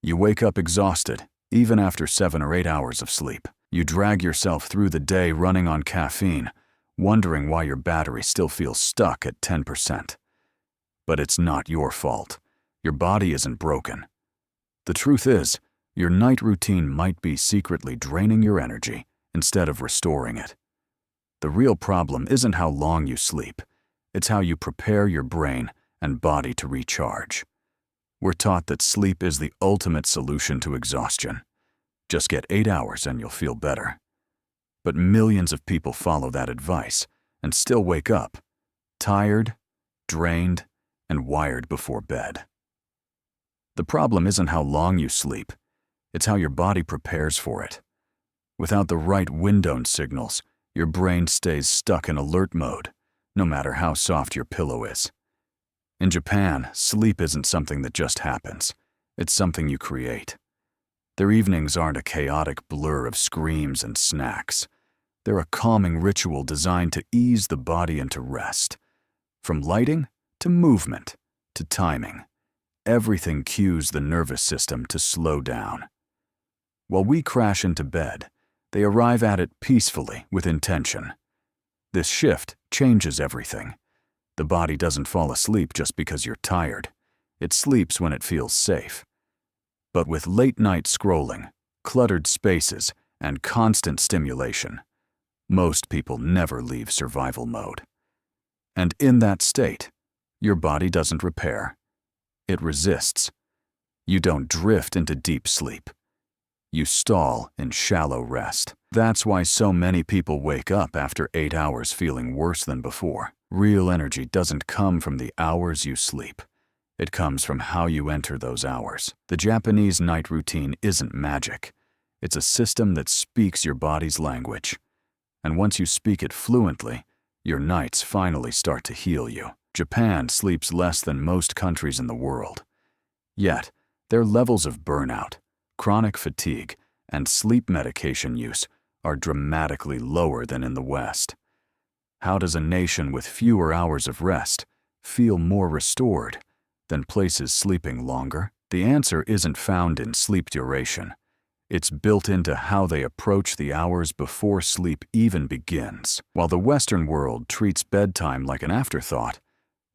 You wake up exhausted, even after 7 or 8 hours of sleep. You drag yourself through the day running on caffeine, wondering why your battery still feels stuck at 10%. But it's not your fault. Your body isn't broken. The truth is, your night routine might be secretly draining your energy instead of restoring it. The real problem isn't how long you sleep. It's how you prepare your brain and body to recharge. We're taught that sleep is the ultimate solution to exhaustion. Just get 8 hours and you'll feel better. But millions of people follow that advice and still wake up, tired, drained, and wired before bed. The problem isn't how long you sleep. It's how your body prepares for it. Without the right windowed signals, your brain stays stuck in alert mode, no matter how soft your pillow is. In Japan, sleep isn't something that just happens. It's something you create. Their evenings aren't a chaotic blur of screams and snacks. They're a calming ritual designed to ease the body into rest. From lighting to movement to timing, everything cues the nervous system to slow down. While we crash into bed, they arrive at it peacefully with intention. This shift changes everything. The body doesn't fall asleep just because you're tired. It sleeps when it feels safe. But with late-night scrolling, cluttered spaces, and constant stimulation, most people never leave survival mode. And in that state, your body doesn't repair. It resists. You don't drift into deep sleep. You stall in shallow rest. That's why so many people wake up after 8 hours feeling worse than before. Real energy doesn't come from the hours you sleep. It comes from how you enter those hours. The Japanese night routine isn't magic. It's a system that speaks your body's language. And once you speak it fluently, your nights finally start to heal you. Japan sleeps less than most countries in the world. Yet, their levels of burnout, chronic fatigue, and sleep medication use are dramatically lower than in the West. How does a nation with fewer hours of rest feel more restored than places sleeping longer? The answer isn't found in sleep duration. It's built into how they approach the hours before sleep even begins. While the Western world treats bedtime like an afterthought,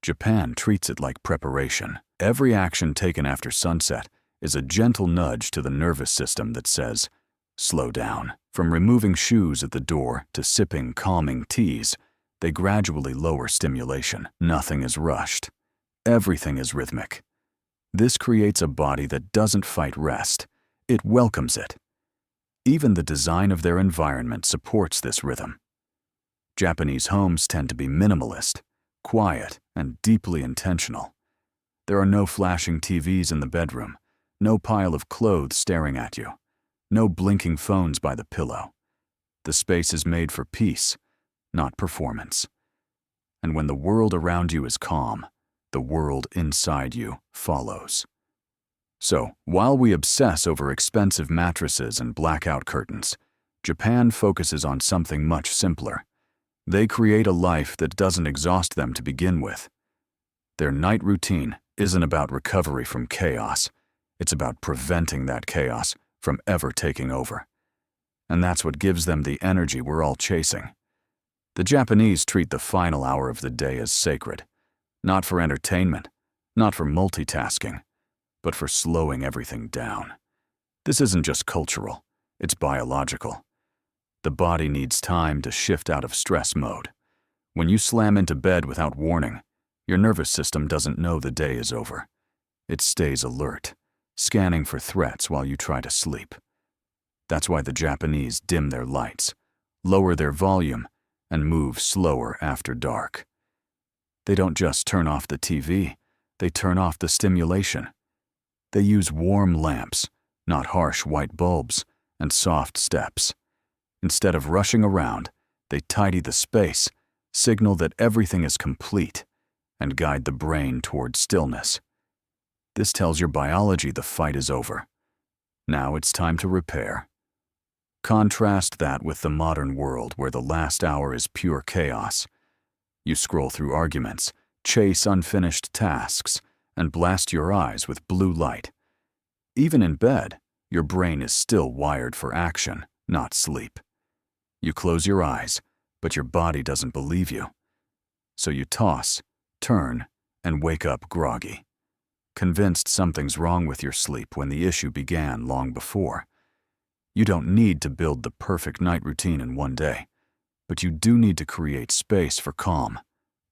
Japan treats it like preparation. Every action taken after sunset is a gentle nudge to the nervous system that says, slow down. From removing shoes at the door to sipping calming teas, they gradually lower stimulation. Nothing is rushed. Everything is rhythmic. This creates a body that doesn't fight rest. It welcomes it. Even the design of their environment supports this rhythm. Japanese homes tend to be minimalist, quiet, and deeply intentional. There are no flashing TVs in the bedroom, no pile of clothes staring at you, no blinking phones by the pillow. The space is made for peace, not performance. And when the world around you is calm, the world inside you follows. So, while we obsess over expensive mattresses and blackout curtains, Japan focuses on something much simpler. They create a life that doesn't exhaust them to begin with. Their night routine isn't about recovery from chaos. It's about preventing that chaos from ever taking over. And that's what gives them the energy we're all chasing. The Japanese treat the final hour of the day as sacred, not for entertainment, not for multitasking, but for slowing everything down. This isn't just cultural, it's biological. The body needs time to shift out of stress mode. When you slam into bed without warning, your nervous system doesn't know the day is over. It stays alert, scanning for threats while you try to sleep. That's why the Japanese dim their lights, lower their volume, and move slower after dark. They don't just turn off the TV, they turn off the stimulation. They use warm lamps, not harsh white bulbs, and soft steps. Instead of rushing around, they tidy the space, signal that everything is complete, and guide the brain toward stillness. This tells your biology the fight is over. Now it's time to repair. Contrast that with the modern world where the last hour is pure chaos. You scroll through arguments, chase unfinished tasks, and blast your eyes with blue light. even in bed, your brain is still wired for action, not sleep. You close your eyes, but your body doesn't believe you. So you toss, turn, and wake up groggy, convinced something's wrong with your sleep when the issue began long before. You don't need to build the perfect night routine in one day, but you do need to create space for calm,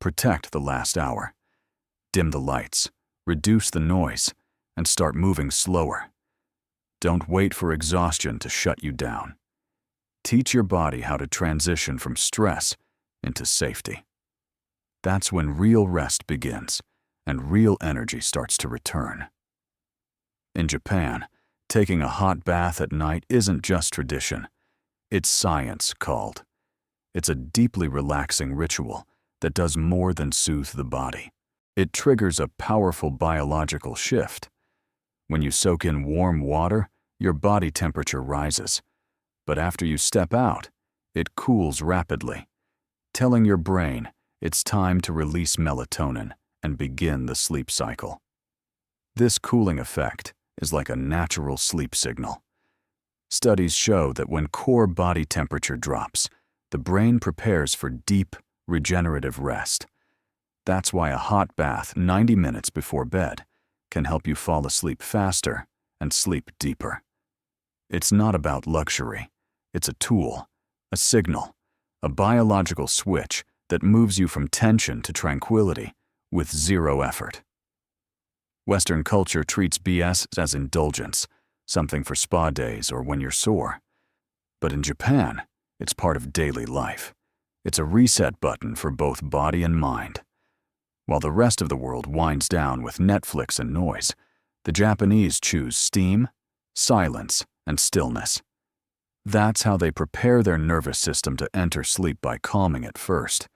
protect the last hour, dim the lights, reduce the noise, and start moving slower. Don't wait for exhaustion to shut you down. Teach your body how to transition from stress into safety. That's when real rest begins and real energy starts to return. In Japan, taking a hot bath at night isn't just tradition. It's science called. It's a deeply relaxing ritual that does more than soothe the body. It triggers a powerful biological shift. When you soak in warm water, your body temperature rises. But after you step out, it cools rapidly, telling your brain it's time to release melatonin and begin the sleep cycle. This cooling effect is like a natural sleep signal. Studies show that when core body temperature drops, the brain prepares for deep, regenerative rest. That's why a hot bath 90 minutes before bed can help you fall asleep faster and sleep deeper. It's not about luxury. It's a tool, a signal, a biological switch that moves you from tension to tranquility with zero effort. Western culture treats BS as indulgence, something for spa days or when you're sore. But in Japan, it's part of daily life. It's a reset button for both body and mind. While the rest of the world winds down with Netflix and noise, the Japanese choose steam, silence, and stillness. That's how they prepare their nervous system to enter sleep by calming it first.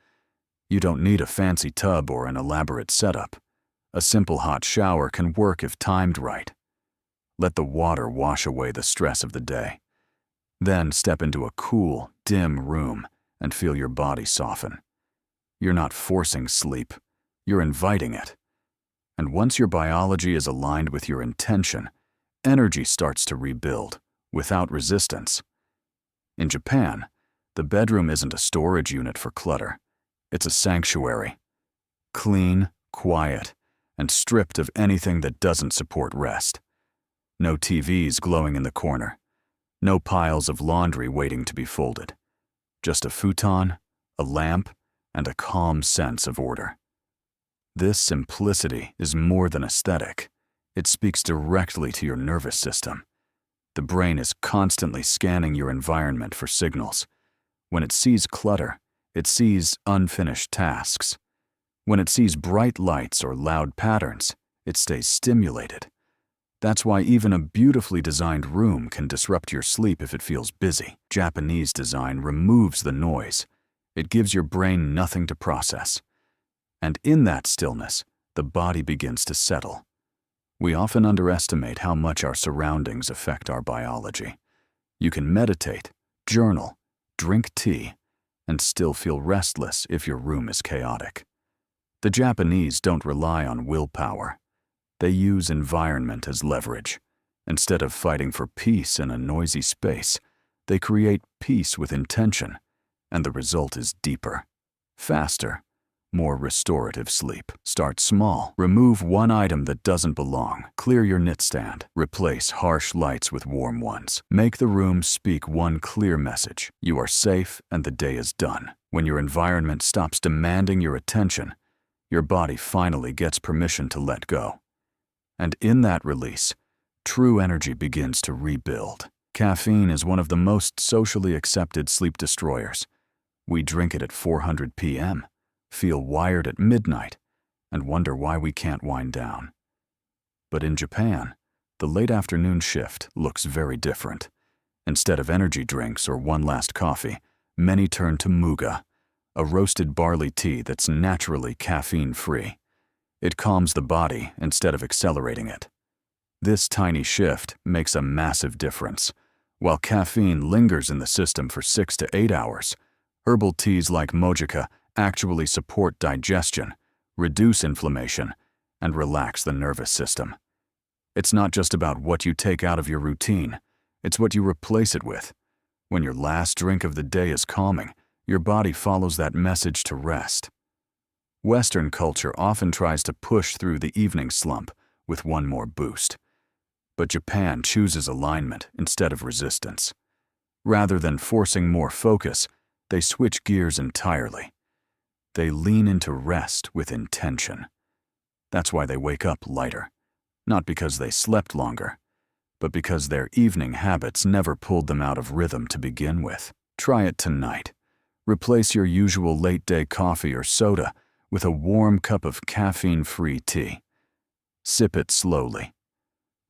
You don't need a fancy tub or an elaborate setup. A simple hot shower can work if timed right. Let the water wash away the stress of the day. Then step into a cool, dim room and feel your body soften. You're not forcing sleep, you're inviting it. And once your biology is aligned with your intention, energy starts to rebuild without resistance. In Japan, the bedroom isn't a storage unit for clutter. It's a sanctuary. Clean, quiet, and stripped of anything that doesn't support rest. No TVs glowing in the corner. No piles of laundry waiting to be folded. Just a futon, a lamp, and a calm sense of order. This simplicity is more than aesthetic. It speaks directly to your nervous system. The brain is constantly scanning your environment for signals. When it sees clutter, it sees unfinished tasks. When it sees bright lights or loud patterns, it stays stimulated. That's why even a beautifully designed room can disrupt your sleep if it feels busy. Japanese design removes the noise. It gives your brain nothing to process. And in that stillness, the body begins to settle. We often underestimate how much our surroundings affect our biology. You can meditate, journal, drink tea, and still feel restless if your room is chaotic. The Japanese don't rely on willpower. They use environment as leverage. Instead of fighting for peace in a noisy space, they create peace with intention, and the result is deeper, faster, more restorative sleep. Start small. Remove one item that doesn't belong. Clear your nightstand. Replace harsh lights with warm ones. Make the room speak one clear message. You are safe and the day is done. When your environment stops demanding your attention, your body finally gets permission to let go. And in that release, true energy begins to rebuild. Caffeine is one of the most socially accepted sleep destroyers. We drink it at 400 p.m., feel wired at midnight, and wonder why we can't wind down. But in Japan, the late afternoon shift looks very different. Instead of energy drinks or one last coffee, many turn to muga, a roasted barley tea that's naturally caffeine-free. It calms the body instead of accelerating it. This tiny shift makes a massive difference. While caffeine lingers in the system for 6 to 8 hours, herbal teas like mojica actually support digestion, reduce inflammation, and relax the nervous system. It's not just about what you take out of your routine, it's what you replace it with. When your last drink of the day is calming, your body follows that message to rest. Western culture often tries to push through the evening slump with one more boost. But Japan chooses alignment instead of resistance. Rather than forcing more focus, they switch gears entirely. They lean into rest with intention. That's why they wake up lighter. Not because they slept longer, but because their evening habits never pulled them out of rhythm to begin with. Try it tonight. Replace your usual late-day coffee or soda with a warm cup of caffeine-free tea. Sip it slowly.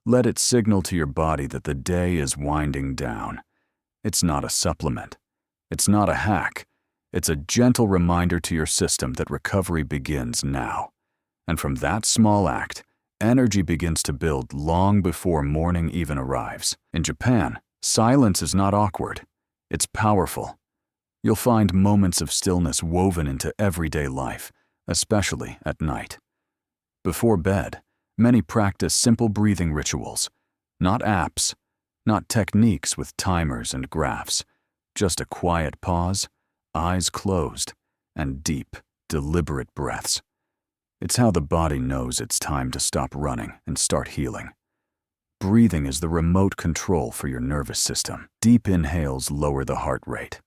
Let it signal to your body that the day is winding down. It's not a supplement. It's not a hack. It's a gentle reminder to your system that recovery begins now. And from that small act, energy begins to build long before morning even arrives. In Japan, silence is not awkward. It's powerful. You'll find moments of stillness woven into everyday life, especially at night. Before bed, many practice simple breathing rituals. Not apps, not techniques with timers and graphs, just a quiet pause, eyes closed, and deep, deliberate breaths. It's how the body knows it's time to stop running and start healing. Breathing is the remote control for your nervous system. Deep inhales lower the heart rate.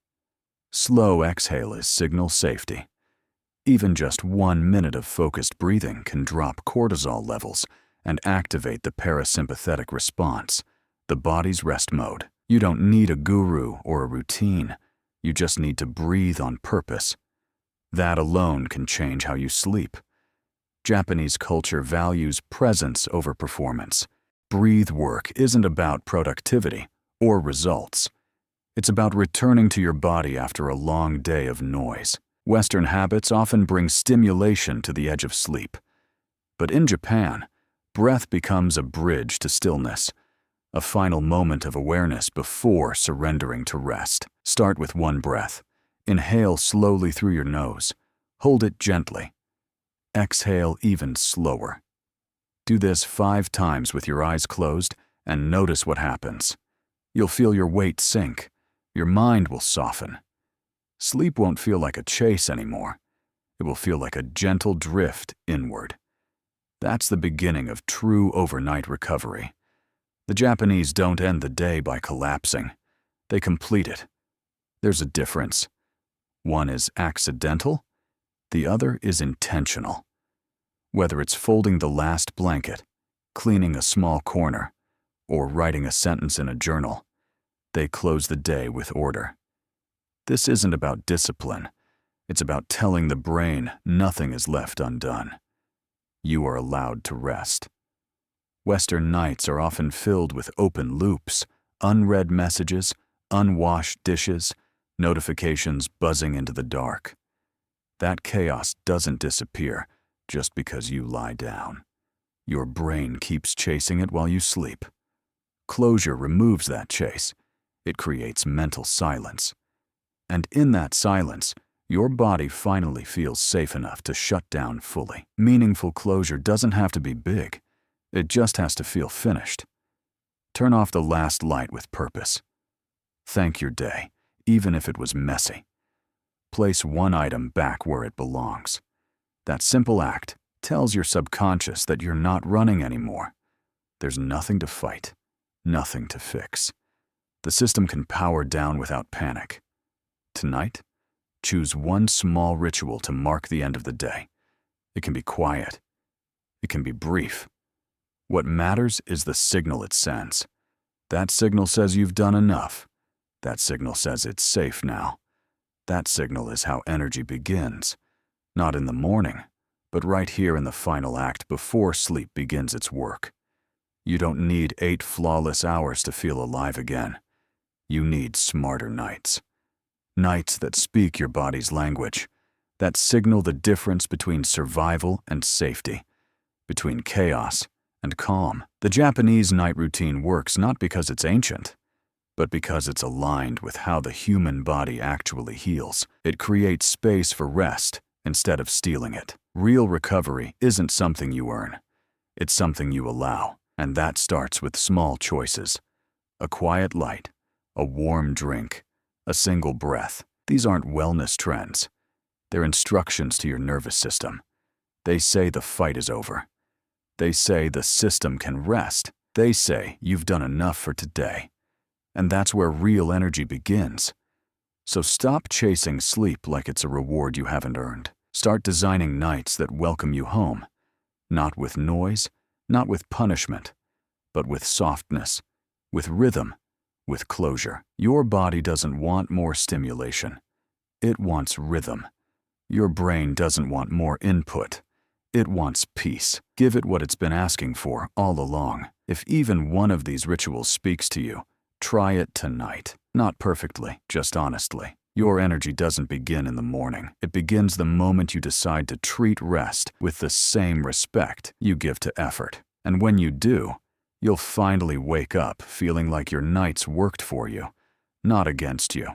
Slow exhale is signal safety. Even just 1 minute of focused breathing can drop cortisol levels and activate the parasympathetic response, the body's rest mode. You don't need a guru or a routine. You just need to breathe on purpose. That alone can change how you sleep. Japanese culture values presence over performance. Breathe work isn't about productivity or results. It's about returning to your body after a long day of noise. Western habits often bring stimulation to the edge of sleep. But in Japan, breath becomes a bridge to stillness, a final moment of awareness before surrendering to rest. Start with one breath. Inhale slowly through your nose. Hold it gently. Exhale even slower. Do this 5 times with your eyes closed and notice what happens. You'll feel your weight sink. Your mind will soften. Sleep won't feel like a chase anymore. It will feel like a gentle drift inward. That's the beginning of true overnight recovery. The Japanese don't end the day by collapsing. They complete it. There's a difference. One is accidental, the other is intentional. Whether it's folding the last blanket, cleaning a small corner, or writing a sentence in a journal, they close the day with order. This isn't about discipline. It's about telling the brain nothing is left undone. You are allowed to rest. Western nights are often filled with open loops, unread messages, unwashed dishes, notifications buzzing into the dark. That chaos doesn't disappear just because you lie down. Your brain keeps chasing it while you sleep. Closure removes that chase. It creates mental silence. And in that silence, your body finally feels safe enough to shut down fully. Meaningful closure doesn't have to be big. It just has to feel finished. Turn off the last light with purpose. Thank your day, even if it was messy. Place one item back where it belongs. That simple act tells your subconscious that you're not running anymore. There's nothing to fight, nothing to fix. The system can power down without panic. Tonight, choose one small ritual to mark the end of the day. It can be quiet. It can be brief. What matters is the signal it sends. That signal says you've done enough. That signal says it's safe now. That signal is how energy begins. Not in the morning, but right here in the final act before sleep begins its work. You don't need 8 flawless hours to feel alive again. You need smarter nights. Nights that speak your body's language, that signal the difference between survival and safety, between chaos and calm. The Japanese night routine works not because it's ancient, but because it's aligned with how the human body actually heals. It creates space for rest instead of stealing it. Real recovery isn't something you earn. It's something you allow. And that starts with small choices. A quiet light, a warm drink, a single breath. These aren't wellness trends. They're instructions to your nervous system. They say the fight is over. They say the system can rest. They say you've done enough for today. And that's where real energy begins. So stop chasing sleep like it's a reward you haven't earned. Start designing nights that welcome you home. Not with noise, not with punishment, but with softness, with rhythm, with closure. Your body doesn't want more stimulation. It wants rhythm. Your brain doesn't want more input. It wants peace. Give it what it's been asking for all along. If even one of these rituals speaks to you, try it tonight. Not perfectly, just honestly. Your energy doesn't begin in the morning. It begins the moment you decide to treat rest with the same respect you give to effort. And when you do, you'll finally wake up feeling like your nights worked for you, not against you.